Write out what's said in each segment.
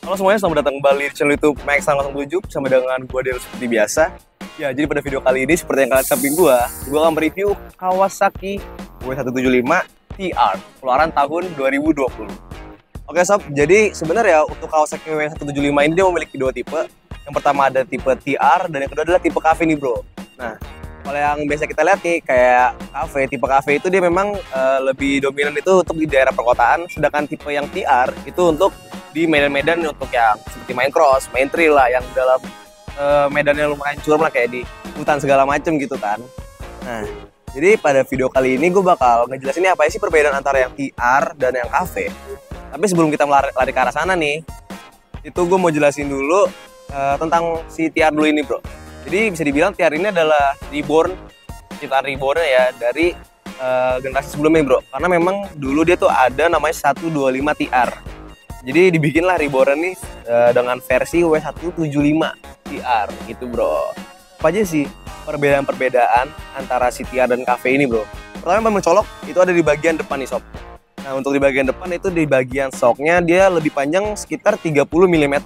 Halo semuanya, selamat datang kembali di channel YouTube Max 07 bersama dengan gue Del seperti biasa. Ya, jadi pada video kali ini seperti yang kalian samping gue akan mereview Kawasaki W175 TR keluaran tahun 2020. Oke sob, jadi sebenarnya untuk Kawasaki W175 ini dia memiliki dua tipe. Yang pertama ada tipe TR dan yang kedua adalah tipe cafe nih bro. Nah, kalau yang biasa kita lihat nih kayak cafe, tipe cafe itu dia memang lebih dominan itu untuk di daerah perkotaan, sedangkan tipe yang TR itu untuk di medan-medan untuk yang seperti main cross, main trail lah, yang dalam medannya lumayan curam lah kayak di hutan segala macem gitu kan. Nah, jadi pada video kali ini gue bakal ngejelasin ini apa sih perbedaan antara yang TR dan yang cafe. Tapi sebelum kita lari ke arah sana nih, itu gue mau jelasin dulu tentang si TR dulu ini bro. Jadi bisa dibilang TR ini adalah reborn, ciptaan reborn ya dari generasi sebelumnya bro. Karena memang dulu dia tuh ada namanya 125 TR. Jadi dibikinlah reborn nih dengan versi W175 TR gitu bro. Apa aja sih perbedaan-perbedaan antara si TR dan cafe ini bro? Pertama yang mencolok itu ada di bagian depan nih sob. Nah untuk di bagian depan itu di bagian shocknya dia lebih panjang sekitar 30 mm.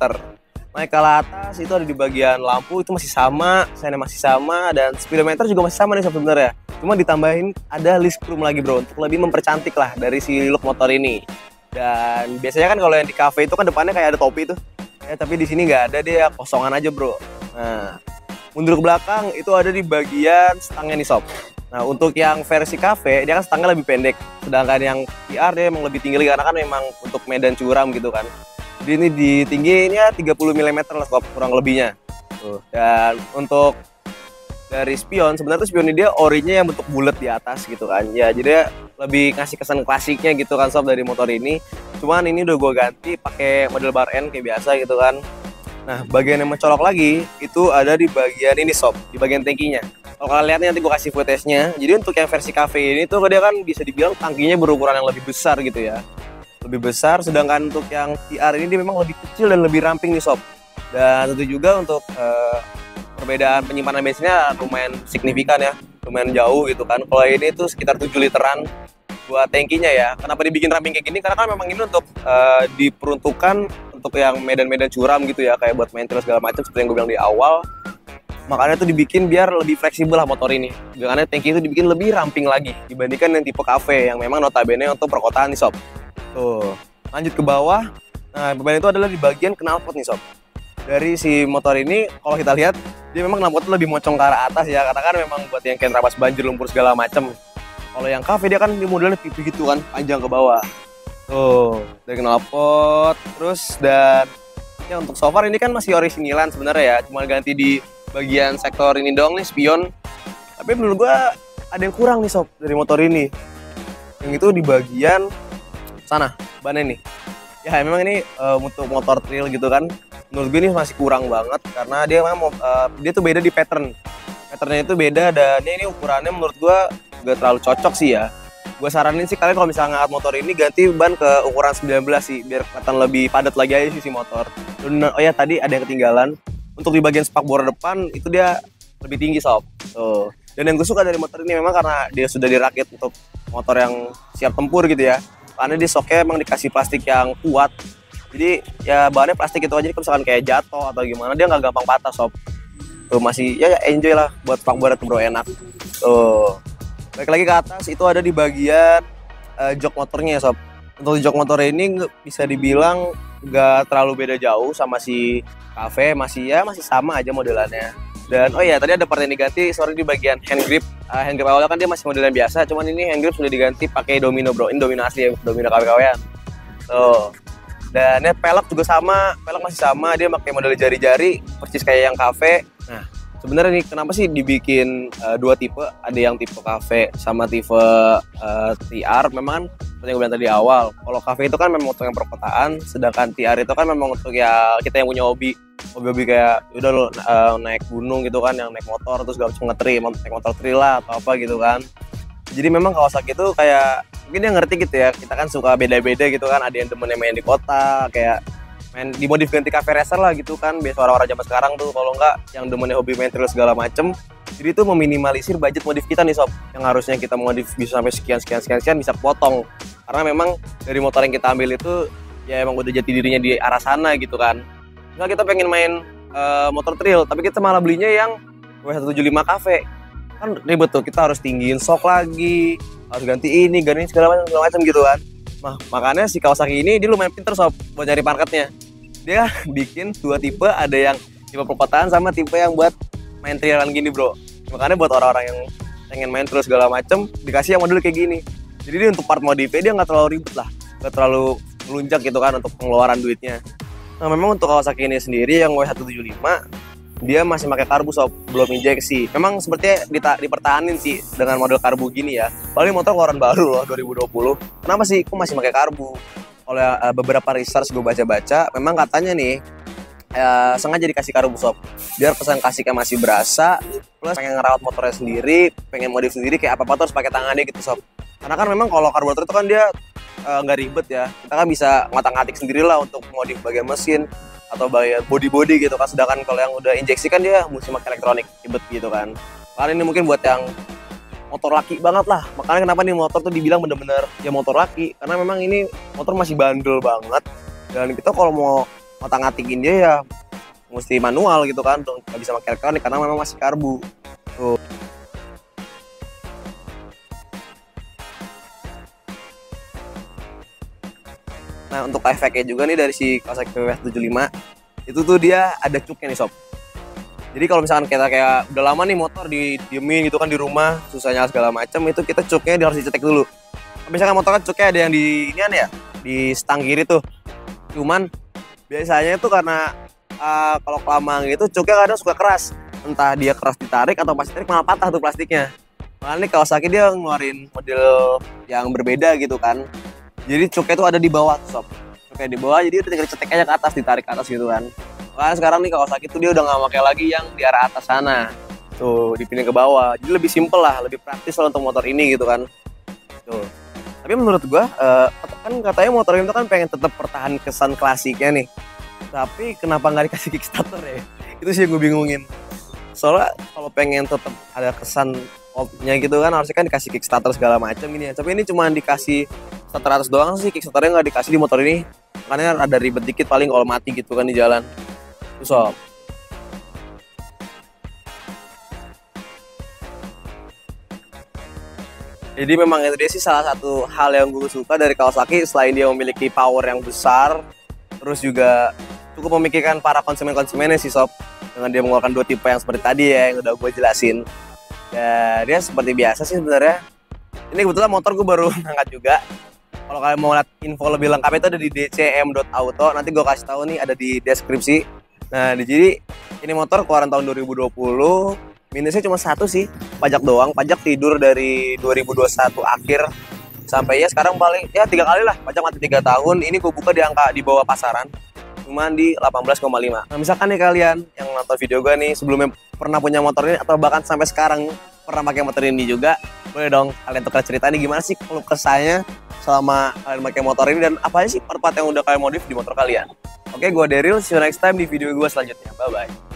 Naik ke atas itu ada di bagian lampu itu masih sama, sennya masih sama, dan speedometer juga masih sama nih sob sebenarnya. Cuma ditambahin ada list chrome lagi bro untuk lebih mempercantik lah dari si look motor ini. Dan biasanya kan kalau yang di cafe itu kan depannya kayak ada topi tuh. Ya tapi di sini nggak ada, dia kosongan aja bro. Nah, mundur ke belakang itu ada di bagian stangnya nih sob. Nah untuk yang versi cafe dia kan stangnya lebih pendek, sedangkan yang TR dia emang lebih tinggi karena kan memang untuk medan curam gitu kan. Jadi ini di tingginya 30 mm lah sob, kurang lebihnya. Tuh. Dan untuk dari spion, sebenarnya spion ini dia orinya yang bentuk bulat di atas gitu kan. Ya jadi lebih ngasih kesan klasiknya gitu kan sob dari motor ini. Cuman ini udah gue ganti pakai model bar N kayak biasa gitu kan. Nah bagian yang mencolok lagi itu ada di bagian ini sob, di bagian tangkinya. Kalau kalian lihat nanti gue kasih footage-nya. Jadi untuk yang versi cafe ini tuh dia kan bisa dibilang tangkinya berukuran yang lebih besar gitu ya. Lebih besar, sedangkan untuk yang TR ini dia memang lebih kecil dan lebih ramping nih sob. Dan tentu juga untuk perbedaan penyimpanan bensinnya lumayan signifikan ya, lumayan jauh gitu kan. Kalau ini tuh sekitar 7 literan buat tangkinya ya. Kenapa dibikin ramping kayak gini? Karena kan memang ini untuk diperuntukkan untuk yang medan-medan curam gitu ya, kayak buat main trail segala macam seperti yang gue bilang di awal. Makanya tuh dibikin biar lebih fleksibel lah motor ini. Karena tangki itu dibikin lebih ramping lagi dibandingkan yang tipe cafe yang memang notabene untuk perkotaan nih sob. Tuh, lanjut ke bawah. Nah, perbedaan itu adalah di bagian knalpot nih sob. Dari si motor ini kalau kita lihat dia memang knalpotnya lebih mocong ke arah atas ya, karena kan memang buat yang kayak terabas banjir, lumpur segala macem. Kalau yang cafe dia kan di modelnya pipi gitu kan, panjang ke bawah. Tuh, dari knalpot terus. Dan ya untuk so far ini kan masih originalan sebenarnya ya, cuma ganti di bagian sektor ini doang nih, spion. Tapi menurut gua ada yang kurang nih sob dari motor ini. Yang itu di bagian sana, bannya nih. Ya memang ini untuk motor trail gitu kan, menurut gue ini masih kurang banget karena dia memang dia tuh beda di patternnya itu beda, dan ini ukurannya menurut gue gak terlalu cocok sih ya. Gue saranin sih kalian kalau misalnya ngangkat motor ini ganti ban ke ukuran 19 sih, biar kelihatan lebih padat lagi aja sih si motor. Dan oh ya tadi ada yang ketinggalan, untuk di bagian spakbor depan itu dia lebih tinggi sob. Tuh. Dan yang gue suka dari motor ini memang karena dia sudah dirakit untuk motor yang siap tempur gitu ya. Karena di shocknya emang dikasih plastik yang kuat. Jadi ya bahannya plastik itu aja, kalau misalkan kayak jatuh atau gimana dia nggak gampang patah sob. Tuh masih ya enjoy lah buat spakbor bro, enak. Tuh. Balik lagi ke atas itu ada di bagian jok motornya ya sob. Untuk jok motor ini bisa dibilang nggak terlalu beda jauh sama si cafe, masih sama aja modelannya. Dan oh iya tadi ada part yang diganti, sorry, di bagian hand grip. Hand grip awalnya kan dia masih modelan biasa, cuman ini hand grip sudah diganti pakai domino bro. Ini domino asli ya, domino KW-KW-an. Tuh. Dan ya, pelek juga sama, pelek masih sama, dia pakai model jari-jari persis kayak yang cafe. Nah sebenarnya nih kenapa sih dibikin dua tipe, ada yang tipe cafe sama tipe TR. Memang seperti yang gue bilang tadi awal, kalau cafe itu kan memang untuk yang perkotaan, sedangkan TR itu kan memang untuk ya kita yang punya hobi kayak udah lo naik gunung gitu kan, yang naik motor terus gak langsung naik motor trail lah atau apa gitu kan. Jadi memang Kawasaki itu kayak mungkin dia ngerti gitu ya, kita kan suka beda-beda gitu kan, ada yang temennya main di kota kayak main dimodif ganti cafe racer lah gitu kan, biasa orang-orang zaman sekarang tuh, kalau enggak yang demennya hobi main trail segala macem. Jadi itu meminimalisir budget modif kita nih sob, yang harusnya kita modif bisa sampai sekian bisa potong, karena memang dari motor yang kita ambil itu ya emang udah jati dirinya di arah sana gitu kan. Misal kita pengen main motor trail, tapi kita malah belinya yang W175 Cafe. Kan ribet tuh, kita harus tinggiin sok lagi, harus ganti ini segala macam gitu kan. Nah, makanya si Kawasaki ini dia lumayan pinter sob buat cari marketnya. Dia bikin dua tipe, ada yang tipe perkotaan sama tipe yang buat main trailan gini bro. Makanya buat orang-orang yang pengen main trail segala macam dikasih yang model kayak gini. Jadi dia untuk part modifnya dia nggak terlalu ribet lah, nggak terlalu melunjak gitu kan untuk pengeluaran duitnya. Nah memang untuk Kawasaki ini sendiri yang W175 dia masih pakai karbu sob, belum injeksi. Memang sepertinya dipertahanin sih dengan model karbu gini ya. Paling motor keluaran baru loh 2020. Kenapa sih kok masih pakai karbu? Oleh beberapa research gue baca-baca, memang katanya nih sengaja dikasih karbu sob, biar pesan kasihnya masih berasa. Plus pengen ngerawat motornya sendiri, pengen modif sendiri kayak apa-apa terus pakai tangannya gitu sob. Karena kan memang kalau karburator itu kan dia nggak ribet ya, kita kan bisa ngotak-ngatik sendiri lah untuk modif bagian mesin atau bagian body gitu kan. Sedangkan kalau yang udah injeksi kan dia mesti pakai elektronik ribet gitu kan. Karena ini mungkin buat yang motor laki banget lah, makanya kenapa nih motor tuh dibilang bener-bener ya motor laki, karena memang ini motor masih bandel banget dan kita kalau mau ngotak-ngatikin dia ya mesti manual gitu kan, nggak bisa pakai elektronik karena memang masih karbu tuh. Nah untuk efeknya juga nih dari si Kawasaki W75 itu tuh dia ada cuknya nih sob. Jadi kalau misalkan kita kayak udah lama nih motor diemin gitu kan di rumah, susahnya segala macam, itu kita cuknya harus dicetek dulu. Misalkan motor kan cuknya ada yang di inian ya, di stang kiri tuh. Cuman biasanya itu karena kalau kelamaan gitu cuknya kadang suka keras. Entah dia keras ditarik atau pas ditarik malah patah tuh plastiknya. Makanya nih Kawasaki dia ngeluarin model yang berbeda gitu kan. Jadi cuknya itu ada di bawah tuh sob. Cuknya di bawah, jadi udah tinggal cetek aja ke atas, ditarik ke atas gitu kan. Makanya sekarang nih Kawasaki tuh dia udah gak pakai lagi yang di arah atas sana. Tuh dipindah ke bawah. Jadi lebih simpel lah, lebih praktis lah untuk motor ini gitu kan. Tuh. Tapi menurut gua kan katanya motor ini tuh kan pengen tetap pertahan kesan klasiknya nih. Tapi kenapa nggak dikasih kickstarter ya? Itu sih yang gue bingungin. Soalnya kalau pengen tetap ada kesan oldnya gitu kan harusnya kan dikasih kickstarter segala macam gini ya. Tapi ini cuma dikasih starter atas doang sih, kickstarternya nggak dikasih di motor ini. Makanya ada ribet dikit paling kalau mati gitu kan di jalan. Itu sob. Jadi memang itu dia sih salah satu hal yang gue suka dari Kawasaki, selain dia memiliki power yang besar, terus juga cukup memikirkan para konsumennya sih sob, dengan dia mengeluarkan dua tipe yang seperti tadi ya yang udah gue jelasin. Ya dia seperti biasa sih sebenarnya. Ini kebetulan motor gue baru angkat juga. Kalau kalian mau lihat info lebih lengkap itu ada di dcm.auto, nanti gue kasih tahu nih, ada di deskripsi. Nah jadi ini motor keluaran tahun 2020. Minusnya cuma satu sih, pajak doang. Pajak tidur dari 2021 akhir sampai ya sekarang paling ya 3 kali lah pajak mati 3 tahun. Ini gue buka di angka di bawah pasaran, cuman di 18,5. Nah misalkan nih kalian yang nonton video gue nih sebelumnya pernah punya motor ini atau bahkan sampai sekarang pernah pakai motor ini juga, boleh dong kalian tukar cerita nih gimana sih keluh kesahnya selama kalian pakai motor ini dan apa aja sih part-part yang udah kalian modif di motor kalian. Oke, gue Daryl, see you next time di video gue selanjutnya. Bye bye.